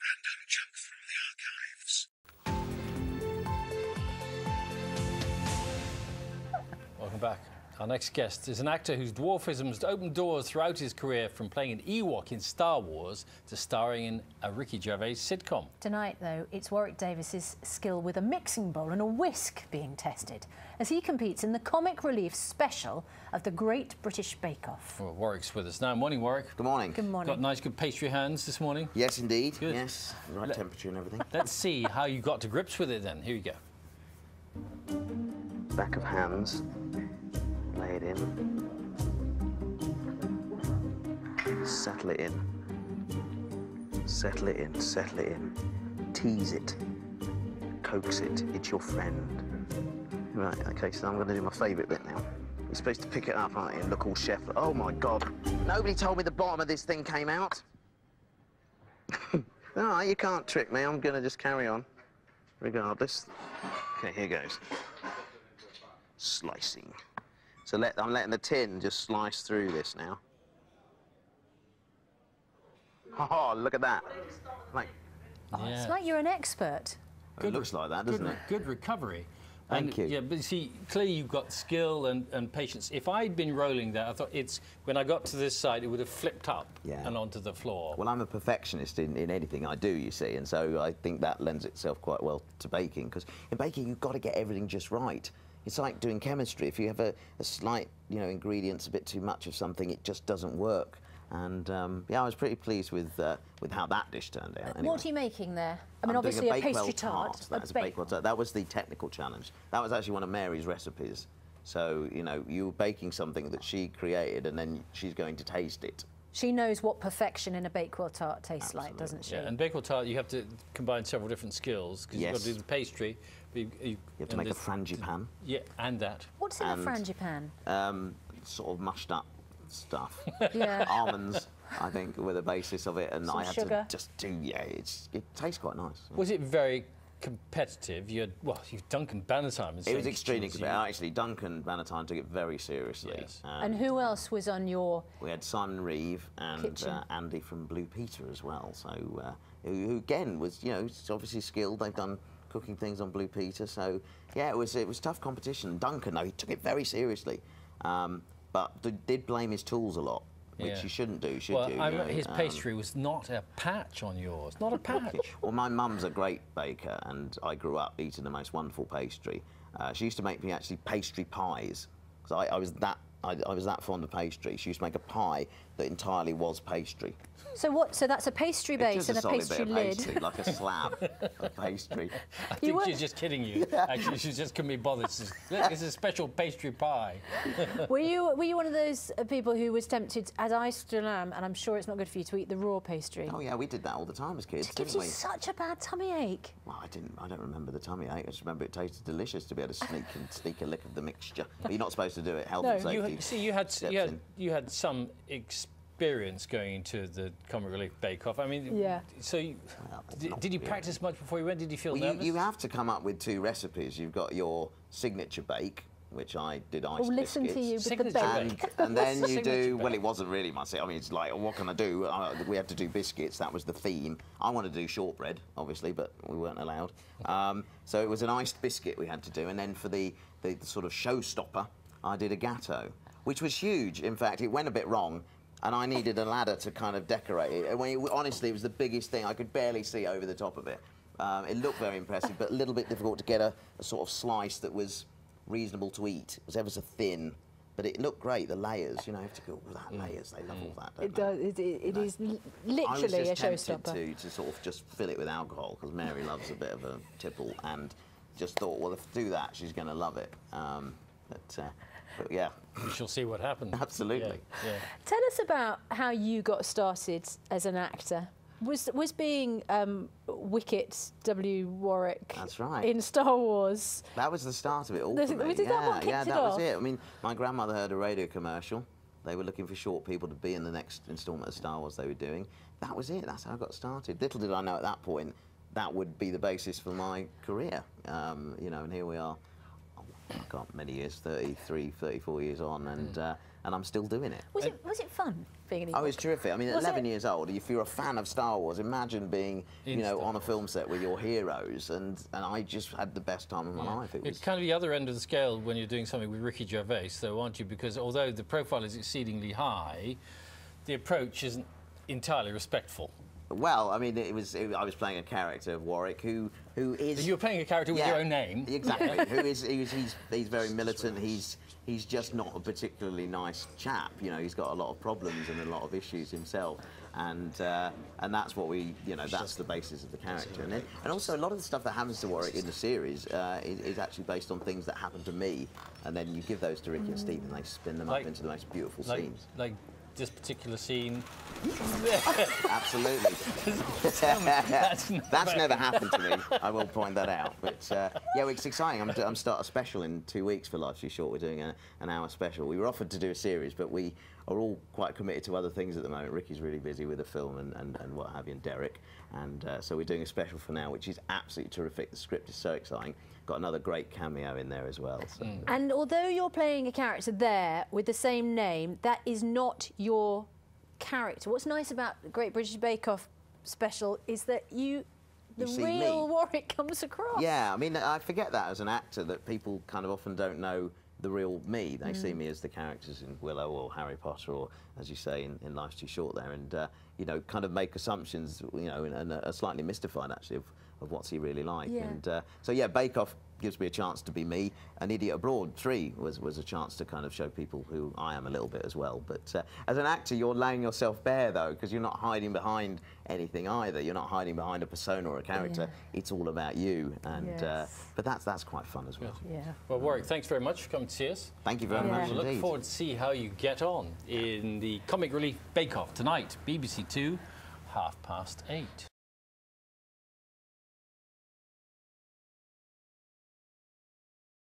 random junk from the archives. Welcome back. Our next guest is an actor whose dwarfism has opened doors throughout his career, from playing an Ewok in Star Wars to starring in a Ricky Gervais sitcom. Tonight, though, it's Warwick Davis's skill with a mixing bowl and a whisk being tested as he competes in the comic relief special of the Great British Bake Off. Well, Warwick's with us now. Morning, Warwick. Good morning. Good morning. Got nice, good pastry hands this morning? Yes, indeed. Good. Yes, right temperature and everything. Let's see how you got to grips with it then. Here you go. Back of hands. Lay it in. Settle it in. Settle it in, settle it in. Tease it. Coax it. It's your friend. Right, okay, so I'm going to do my favourite bit now. You're supposed to pick it up, aren't you, and look all chef. Oh, my God. Nobody told me the bottom of this thing came out. No, you can't trick me. I'm going to just carry on, regardless. Okay, here goes. Slicing. So I'm letting the tin just slice through this now. Oh, look at that. Like, It's like you're an expert. it looks like that, doesn't it? Good recovery. Thank you. Yeah, but see, clearly you've got skill and patience. If I'd been rolling that, I thought when I got to this side, it would have flipped up and onto the floor. Well, I'm a perfectionist in anything I do, you see, and so I think that lends itself quite well to baking, because in baking, you've got to get everything just right. It's like doing chemistry. If you have a slight, ingredients a bit too much of something, it just doesn't work. And yeah, I was pretty pleased with how that dish turned out. Anyway. What are you making there? I mean, I'm obviously doing a pastry tart. That's a Bakewell tart. That was the technical challenge. That was actually one of Mary's recipes. So, you're baking something that she created, and then she's going to taste it. She knows what perfection in a Bakewell tart tastes like, doesn't she? Yeah, and Bakewell tart, you have to combine several different skills, because you've got to do the pastry. You have to make a frangipan. Yeah, and that. What's in a frangipan? Sort of mushed up stuff. Yeah. Almonds, I think, were the basis of it, and Some I had sugar. to just do. Yeah, it tastes quite nice. Was it very competitive? You've Duncan Bannatyne. It was extremely competitive. Actually, Duncan Bannatyne took it again seriously. Yes. And who else was on your? We had Simon Reeve and Andy from Blue Peter as well. So who again was obviously skilled. They've done cooking things on Blue Peter. So yeah, it was tough competition. Duncan, though, he took it very seriously, but did blame his tools a lot. Which you shouldn't do, should you? Well, his pastry was not a patch on yours. Not a patch. Well, my mum's a great baker, and I grew up eating the most wonderful pastry. She used to make me actually pastry pies, because I was that fond of pastry. She used to make a pie that entirely was pastry. So what? So that's a pastry base and a pastry lid. Pastry, like a slab of pastry. I think she's just kidding you. Actually, she just couldn't be bothered. Look, it's a special pastry pie. Were you one of those people who was tempted, as I still am, and I'm sure it's not good for you, to eat the raw pastry? Oh yeah, we did that all the time as kids. It gives you such a bad tummy ache. Well, I don't remember the tummy ache. I just remember it tasted delicious to be able to sneak a lick of the mixture. But you're not supposed to do it. Health and safety. You had some experience going into the Comic Relief Bake Off. I mean, yeah. So did you practice much before you went? Did you feel nervous? You have to come up with two recipes. You've got your signature bake, which I did iced biscuits. Listen to you with the bake. And then you do, well, it wasn't really my thing. I mean, it's like, what can I do? We had to do biscuits. That was the theme. I wanted to do shortbread, obviously, but we weren't allowed. So it was an iced biscuit we had to do. And then for the sort of showstopper, I did a gatto, which was huge. In fact, it went a bit wrong, and I needed a ladder to kind of decorate it. Honestly, it was the biggest thing. I could barely see over the top of it. It looked very impressive, but a little bit difficult to get a sort of slice that was reasonable to eat. It was ever so thin, but it looked great. The layers, you have to go all that layers. They love all that. It does. It is literally a showstopper. I was just tempted to sort of just fill it with alcohol, because Mary loves a bit of a tipple, and just thought, well, if I do that, she's going to love it. But yeah. We shall see what happens. Absolutely. Yeah. Tell us about how you got started as an actor. Was being Wicket W. Warwick That's right. in Star Wars? That was the start of it all for me. Was that what kicked it off? Was it. I mean, my grandmother heard a radio commercial. They were looking for short people to be in the next instalment of Star Wars they were doing. That was it. That's how I got started. Little did I know at that point that would be the basis for my career. And here we are. God, many years, 33, 34 years on, and and I'm still doing it. Was it fun being an Ewok? Oh, it's terrific. I mean, at 11 years old, if you're a fan of Star Wars, imagine being, on a film set with your heroes, and I just had the best time of my life. It's kind of the other end of the scale when you're doing something with Ricky Gervais, though, aren't you? Because although the profile is exceedingly high, the approach isn't entirely respectful. Well, I mean, I was playing a character of Warwick who is. You were playing a character with your own name. Exactly. He's very militant. He's just not a particularly nice chap. You know, he's got a lot of problems and a lot of issues himself. And that's what that's the basis of the character. And also a lot of the stuff that happens to Warwick in the series is actually based on things that happen to me. And then you give those to Ricky and Steve, and they spin them up into the most beautiful scenes. Like this particular scene. Absolutely. That's never happened to me. I will point that out. But yeah, it's exciting. I'm starting a special in 2 weeks for Life's Too Short. We're doing an hour special. We were offered to do a series, but we are all quite committed to other things at the moment. Ricky's really busy with a film and what have you, and Derek. And so we're doing a special for now, which is absolutely terrific. The script is so exciting. Got another great cameo in there as well. So. And although you're playing a character there with the same name, that is not your character. What's nice about the Great British Bake Off special is that the real Warwick comes across. Yeah, I mean, I forget that as an actor, that people kind of often don't know the real me. They see me as the characters in Willow or Harry Potter or, as you say, in Life's Too Short there, and kind of make assumptions, and are slightly mystified actually of what's he really like. Yeah. And so yeah, Bake Off gives me a chance to be me. An Idiot Abroad 3 was a chance to kind of show people who I am a little bit as well. But as an actor, you're laying yourself bare though, because you're not hiding behind anything either. You're not hiding behind a persona or a character. Yeah. It's all about you, and but that's quite fun as well. Yeah. Well, Warwick, thanks very much for coming to see us. Thank you very much We'll indeed. look forward to see how you get on in the Comic Relief Bake Off tonight, BBC 2, 8:30.